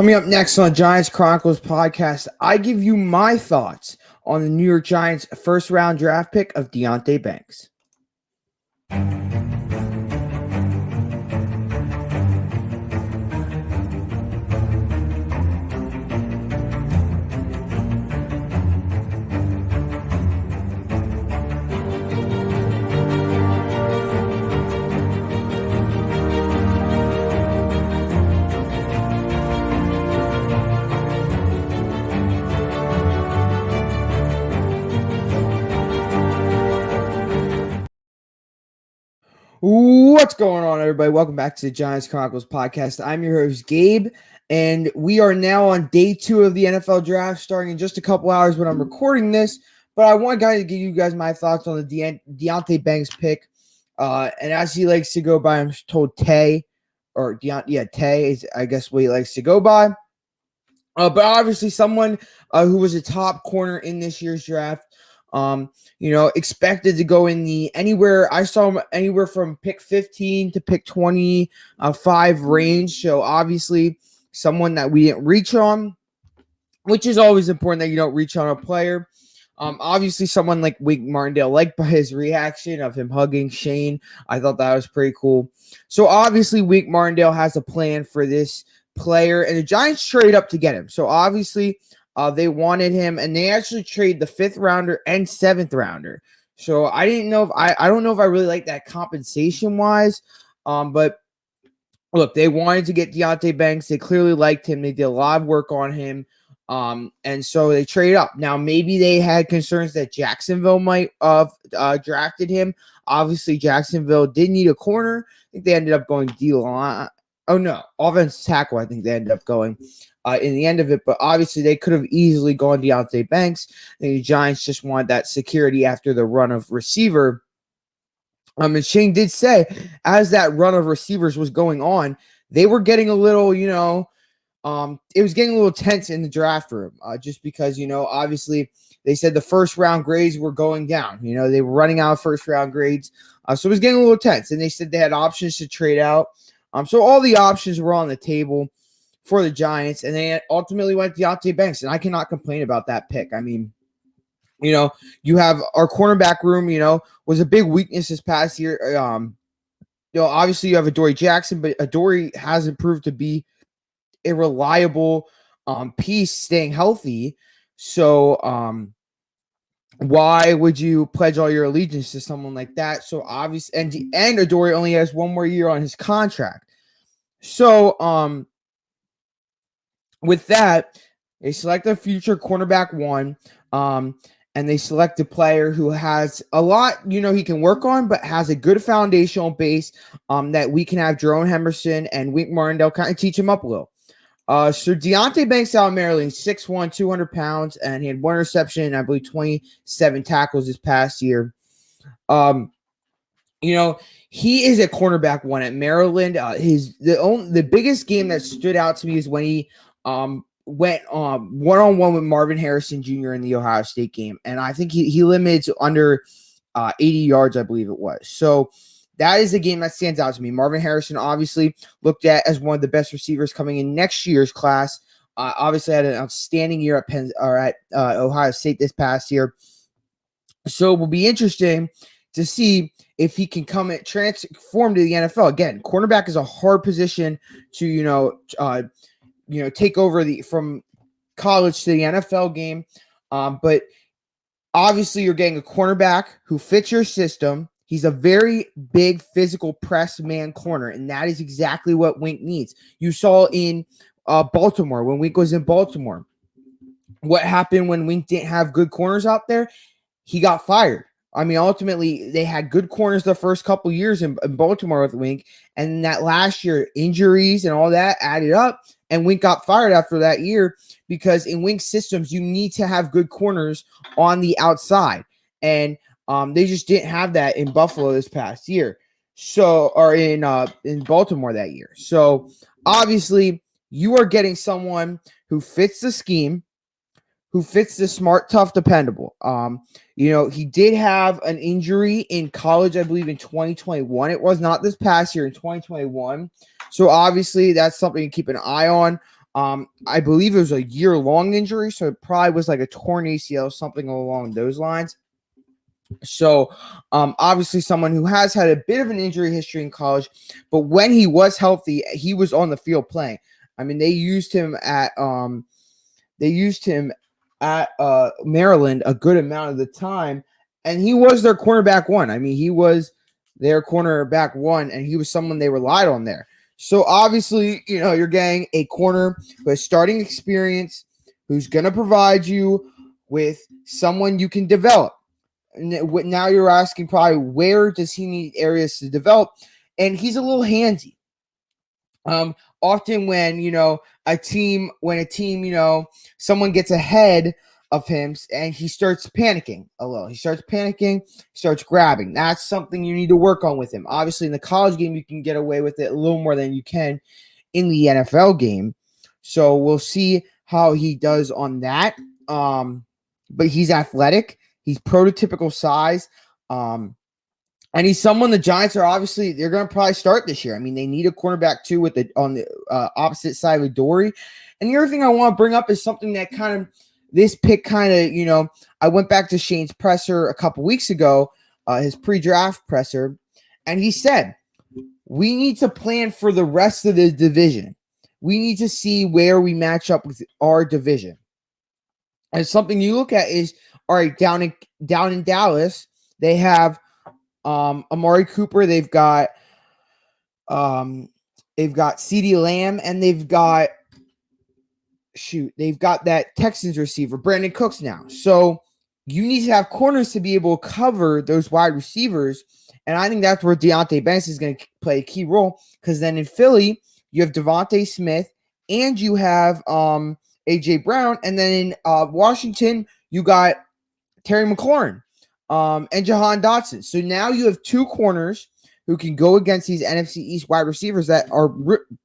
Coming up next on Giants Chronicles podcast, I give you my thoughts on the New York Giants' first-round draft pick of Deonte Banks. What's going on, everybody? Welcome back to the Giants Chronicles podcast. I'm your host, Gabe, and we are now on day 2 of the NFL draft, starting in just a couple hours when I'm recording this. But I want to give you guys my thoughts on the Deonte Banks pick. And as he likes to go by, I'm told Tay, or Tay is, I guess, what he likes to go by. But obviously someone who was a top corner in this year's draft. Expected to go in I saw him anywhere from pick 15 to pick 25 range. So obviously someone that we didn't reach on, which is always important that you don't reach on a player. Obviously someone like Wink Martindale, liked by his reaction of him hugging Shane. I thought that was pretty cool. So obviously Wink Martindale has a plan for this player, and the Giants trade up to get him. So obviously they wanted him, and they actually traded the 5th rounder and 7th rounder. So I don't know if I really like that compensation wise. But look, they wanted to get Deonte Banks. They clearly liked him. They did a lot of work on him. And so they traded up. Now, maybe they had concerns that Jacksonville might have drafted him. Obviously, Jacksonville did need a corner. I think they ended up going D-line. Oh, no, offensive tackle, I think they ended up going in the end of it. But obviously, they could have easily gone Deonte Banks. The Giants just wanted that security after the run of receiver. And Shane did say, as that run of receivers was going on, they were getting a little, it was getting a little tense in the draft room, just because, obviously they said the first round grades were going down. They were running out of first round grades. So it was getting a little tense. And they said they had options to trade out. So all the options were on the table for the Giants, and they ultimately went Deonte Banks, and I cannot complain about that pick. I mean, you have our cornerback room, was a big weakness this past year. Obviously you have Adoree Jackson, but Adoree hasn't proved to be a reliable piece staying healthy. So why would you pledge all your allegiance to someone like that? So obviously, and Adoree only has 1 more year on his contract. So with that, they select a future cornerback 1. And they select a player who has a lot, he can work on, but has a good foundational base that we can have Jerome Henderson and Wink Martindale kind of teach him up a little. So Deonte Banks out of Maryland, 6'1", 200 pounds, and he had 1 interception and I believe 27 tackles this past year. He is a cornerback 1 at Maryland. The biggest game that stood out to me is when he went one-on-one with Marvin Harrison Jr. in the Ohio State game. And I think he limited to under 80 yards, I believe it was. So that is the game that stands out to me. Marvin Harrison obviously looked at as one of the best receivers coming in next year's class. Obviously had an outstanding year at Ohio State this past year. So it will be interesting to see if he can come and transform to the NFL. Again, cornerback is a hard position to, take over from college to the NFL game. But obviously you're getting a cornerback who fits your system. He's a very big physical press man corner, and that is exactly what Wink needs. You saw in Baltimore, when Wink was in Baltimore, what happened when Wink didn't have good corners out there? He got fired. I mean, ultimately, they had good corners the first couple years in Baltimore with Wink, and that last year, injuries and all that added up, and Wink got fired after that year because in Wink systems, you need to have good corners on the outside, and they just didn't have that in Buffalo this past year, or in Baltimore that year. So obviously, you are getting someone who fits the scheme, who fits the smart, tough, dependable. He did have an injury in college, I believe, in 2021. It was not this past year, in 2021. So obviously, that's something to keep an eye on. I believe it was a year-long injury, so it probably was like a torn ACL, something along those lines. So, obviously, someone who has had a bit of an injury history in college, but when he was healthy, he was on the field playing. I mean, they used him at Maryland a good amount of the time, and he was their cornerback one. I mean, he was their cornerback one, and he was someone they relied on there. So obviously, you're getting a corner who has starting experience, who's going to provide you with someone you can develop. Now you're asking probably where does he need areas to develop, and he's a little handsy. Often when a team, someone gets ahead of him and he starts panicking a little. He starts panicking, starts grabbing. That's something you need to work on with him. Obviously, in the college game, you can get away with it a little more than you can in the NFL game. So we'll see how he does on that. But he's athletic. He's prototypical size. And he's someone the Giants are obviously, they're going to probably start this year. I mean, they need a cornerback too on the opposite side with Dory. And the other thing I want to bring up is something that this pick I went back to Shane's presser a couple weeks ago, his pre-draft presser, and he said, we need to plan for the rest of the division. We need to see where we match up with our division. And something you look at is, all right, down in Dallas, they have Amari Cooper, they've got CeeDee Lamb, and they've got that Texans receiver, Brandon Cooks now. So you need to have corners to be able to cover those wide receivers. And I think that's where Deonte Banks is going to play a key role, because then in Philly, you have Devontae Smith and you have A.J. Brown. And then in Washington, you got Terry McLaurin and Jahan Dotson. So now you have two corners who can go against these NFC East wide receivers that are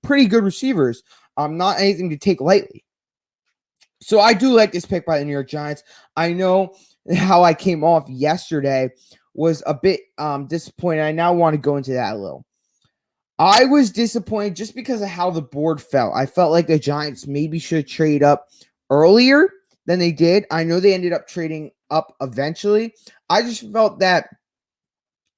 pretty good receivers. Not anything to take lightly. So I do like this pick by the New York Giants. I know how I came off yesterday was a bit disappointed. I now want to go into that a little. I was disappointed just because of how the board fell. I felt like the Giants maybe should trade up earlier than they did. I know they ended up trading up eventually. I just felt that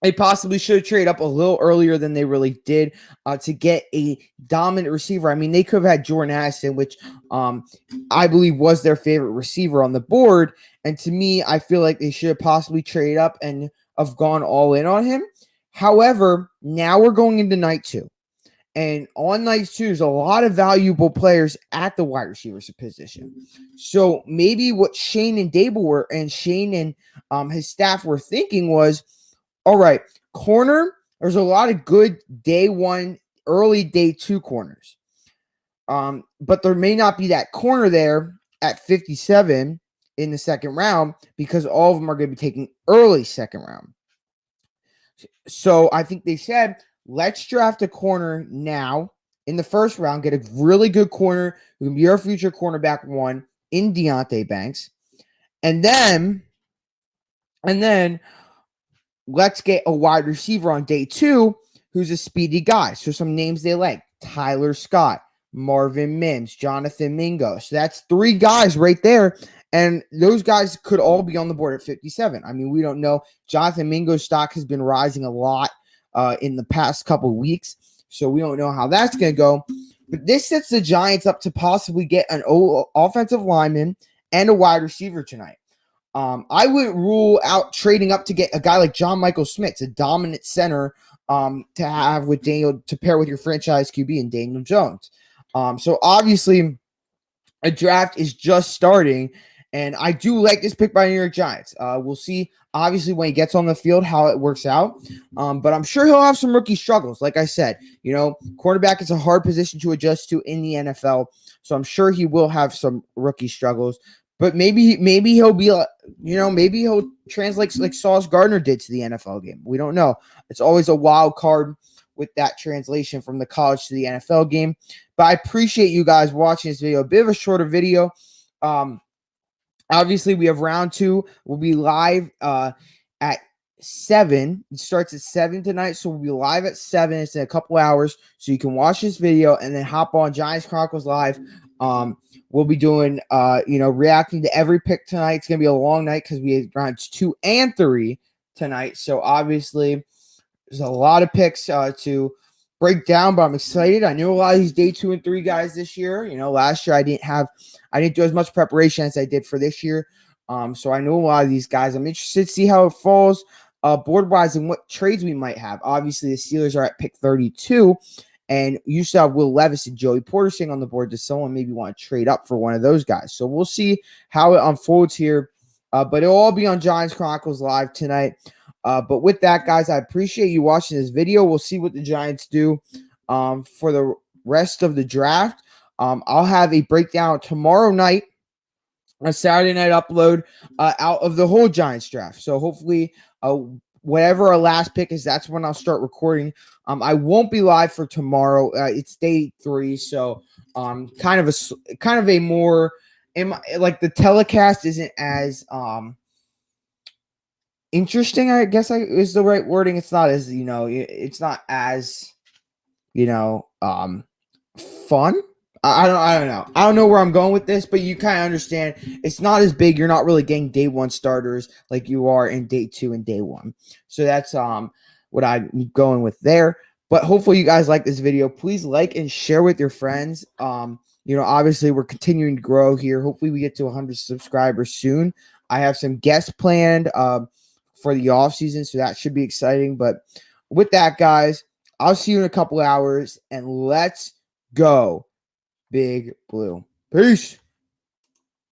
they possibly should have traded up a little earlier than they really did to get a dominant receiver. I mean, they could have had Jordan Addison, which I believe was their favorite receiver on the board. And to me, I feel like they should have possibly traded up and have gone all in on him. However, now we're going into night two. And on night two, there's a lot of valuable players at the wide receiver position. So maybe what Shane and Dable were, and Shane and his staff were thinking was, all right, corner, there's a lot of good day one, early day two corners. But there may not be that corner there at 57 in the second round, because all of them are going to be taking early second round. So I think they said, let's draft a corner now in the first round, get a really good corner who can be our future cornerback one in Deonte Banks. And then let's get a wide receiver on day two who's a speedy guy. So some names they like: Tyler Scott, Marvin Mims, Jonathan Mingo. So that's three guys right there. And those guys could all be on the board at 57. I mean, we don't know. Jonathan Mingo's stock has been rising a lot in the past couple of weeks. So we don't know how that's going to go. But this sets the Giants up to possibly get an offensive lineman and a wide receiver tonight. I would rule out trading up to get a guy like John Michael Smith, a dominant center to have with Daniel, to pair with your franchise QB and Daniel Jones. So obviously a draft is just starting, and I do like this pick by the New York Giants. We'll see, obviously, when he gets on the field, how it works out. But I'm sure he'll have some rookie struggles. Like I said, quarterback is a hard position to adjust to in the NFL. So I'm sure he will have some rookie struggles. But maybe he'll be, maybe he'll translate like Sauce Gardner did to the NFL game. We don't know. It's always a wild card with that translation from the college to the NFL game. But I appreciate you guys watching this video. A bit of a shorter video. Obviously, we have round two. We'll be live at 7. It starts at 7 tonight, so we'll be live at 7. It's in a couple hours, so you can watch this video and then hop on Giants Chronicles Live We'll be doing, reacting to every pick tonight. It's going to be a long night because we have rounds 2 and 3 tonight. So obviously there's a lot of picks to break down, but I'm excited. I knew a lot of these day 2 and 3 guys this year. Last year I didn't do as much preparation as I did for this year. So I know a lot of these guys. I'm interested to see how it falls board wise and what trades we might have. Obviously, the Steelers are at pick 32, and you still have Will Levis and Joey Porter sitting on the board. Does someone maybe want to trade up for one of those guys? So we'll see how it unfolds here. But it'll all be on Giants Chronicles Live tonight. But with that, guys, I appreciate you watching this video. We'll see what the Giants do for the rest of the draft. I'll have a breakdown tomorrow night, a Saturday night upload out of the whole Giants draft. So hopefully whatever our last pick is, that's when I'll start recording. I won't be live for tomorrow. It's day 3, so kind of a more like the telecast isn't as interesting, I guess is the right wording. It's not as, it's not as, fun. I don't know. I don't know where I'm going with this, but you kind of understand. It's not as big. You're not really getting day 1 starters like you are in day 2 and day 1. So that's what I'm going with there. But hopefully you guys like this video. Please like and share with your friends. Obviously we're continuing to grow here. Hopefully we get to 100 subscribers soon. I have some guests planned for the off season, so that should be exciting. But with that, guys, I'll see you in a couple hours, and let's go Big Blue. Peace.